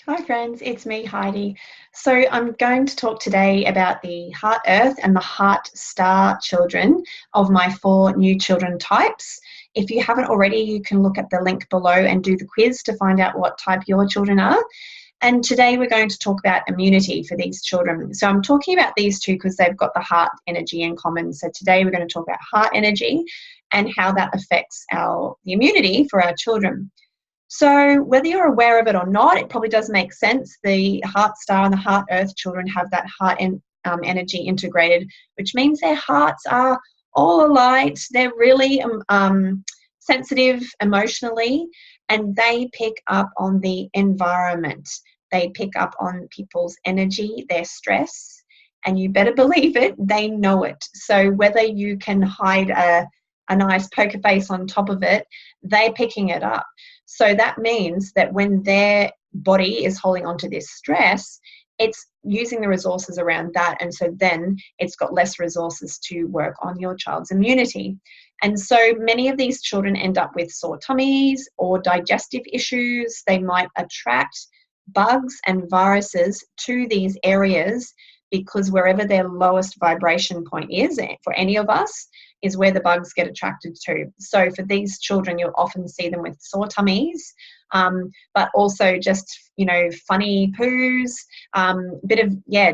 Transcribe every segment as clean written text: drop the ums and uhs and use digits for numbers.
Hi friends, it's me, Heidi. So I'm going to talk today about the Heart Earth and the Heart Star children of my four new children types. If you haven't already, you can look at the link below and do the quiz to find out what type your children are. And today we're going to talk about immunity for these children. So I'm talking about these two because they've got the heart energy in common. So today we're going to talk about heart energy and how that affects the immunity for our children. So whether you're aware of it or not, it probably does make sense. The heart star and the heart earth children have that heart energy integrated, which means their hearts are all alight. They're really sensitive emotionally, and they pick up on the environment. They pick up on people's energy, their stress, and you better believe it, they know it. So whether you can hide a nice poker face on top of it, they're picking it up. So that means that when their body is holding on to this stress, it's using the resources around that. And so then it's got less resources to work on your child's immunity. And so many of these children end up with sore tummies or digestive issues. They might attract bugs and viruses to these areas because wherever their lowest vibration point is for any of us is where the bugs get attracted to. So for these children, you'll often see them with sore tummies, but also just, funny poos,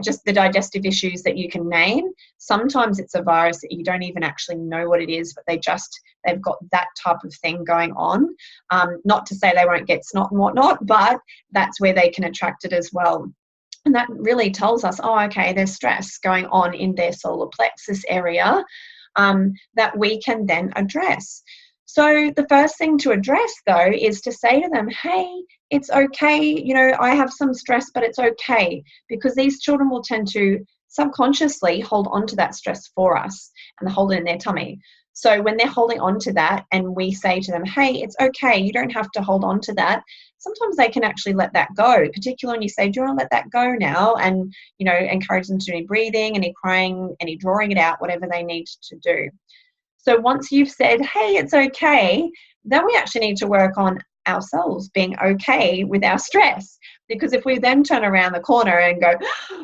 just the digestive issues that you can name. Sometimes it's a virus that you don't even actually know what it is, but they've got that type of thing going on. Not to say they won't get snot and whatnot, but that's where they can attract it as well. And that really tells us, okay, there's stress going on in their solar plexus area that we can then address. So the first thing to address, though, is to say to them, hey, it's okay. I have some stress, but it's okay, because these children will tend to subconsciously hold on to that stress for us and hold it in their tummy. So when they're holding on to that and we say to them, hey, it's okay, you don't have to hold on to that, sometimes they can actually let that go, particularly when you say, do you want to let that go now? And, encourage them to do any breathing, any crying, any drawing it out, whatever they need to do. So once you've said, hey, it's okay, then we actually need to work on ourselves being okay with our stress. Because if we then turn around the corner and go,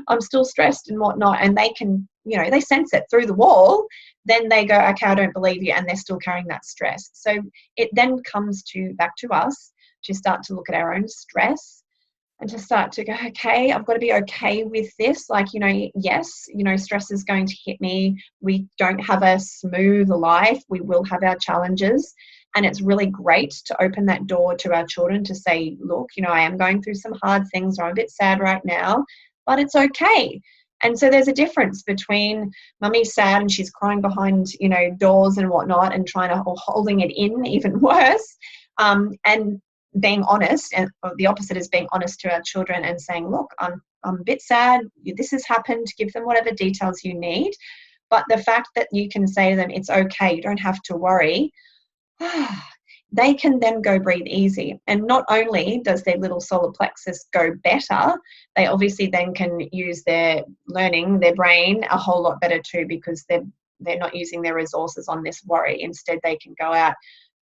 I'm still stressed and whatnot, and they can, they sense it through the wall, then they go, okay, I don't believe you, and they're still carrying that stress. So it then comes back to us to start to look at our own stress and to start to go, okay, I've got to be okay with this. Yes, stress is going to hit me. We don't have a smooth life. We will have our challenges. And it's really great to open that door to our children to say, look, I am going through some hard things, or I'm a bit sad right now, but it's okay. And so there's a difference between mummy's sad and she's crying behind, doors and whatnot and or holding it in, even worse, and being honest. And the opposite is being honest to our children and saying, look, I'm a bit sad. This has happened. Give them whatever details you need. But the fact that you can say to them, it's okay, you don't have to worry, they can then go breathe easy. And not only does their little solar plexus go better, they obviously then can use their learning, their brain, a whole lot better too, because they're not using their resources on this worry. Instead, they can go out,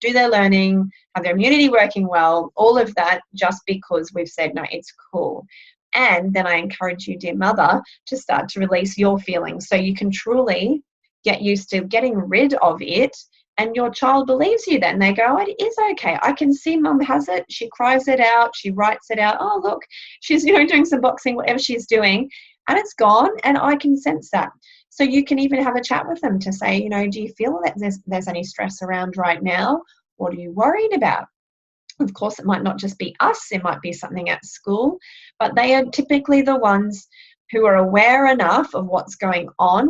do their learning, have their immunity working well, all of that, just because we've said, no, it's cool. And then I encourage you, dear mother, to start to release your feelings so you can truly get used to getting rid of it. And your child believes you then. They go, oh, it is okay. I can see mum has it. She cries it out. She writes it out. Oh, look, she's, doing some boxing, whatever she's doing. And it's gone. And I can sense that. So you can even have a chat with them to say, do you feel that there's any stress around right now? What are you worried about? Of course, it might not just be us. It might be something at school. But they are typically the ones who are aware enough of what's going on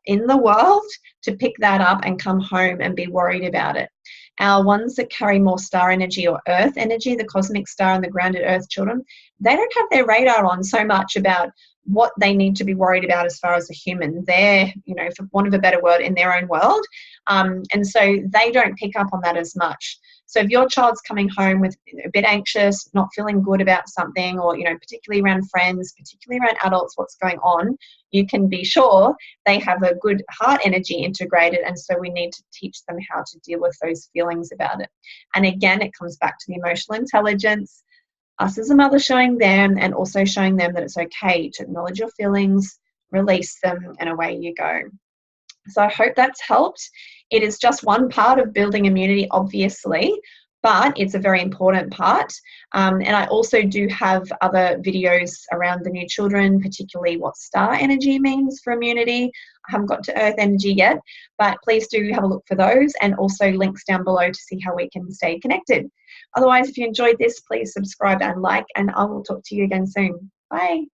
in the world to pick that up and come home and be worried about it. Our ones that carry more star energy or earth energy, the cosmic star and the grounded earth children, they don't have their radar on so much about what they need to be worried about as far as a human. They're, for want of a better word, in their own world. And so they don't pick up on that as much. So if your child's coming home with a bit anxious, not feeling good about something, or, particularly around friends, particularly around adults, what's going on, you can be sure they have a good heart energy integrated. And so we need to teach them how to deal with those feelings about it. And again, it comes back to the emotional intelligence. us as a mother showing them, and also showing them that it's okay to acknowledge your feelings, release them, and away you go. So I hope that's helped. It is just one part of building immunity, obviously, but it's a very important part. And I also do have other videos around the new children, particularly what star energy means for immunity. I haven't got to earth energy yet, but please do have a look for those, and also links down below to see how we can stay connected. Otherwise, if you enjoyed this, please subscribe and like, and I will talk to you again soon. Bye.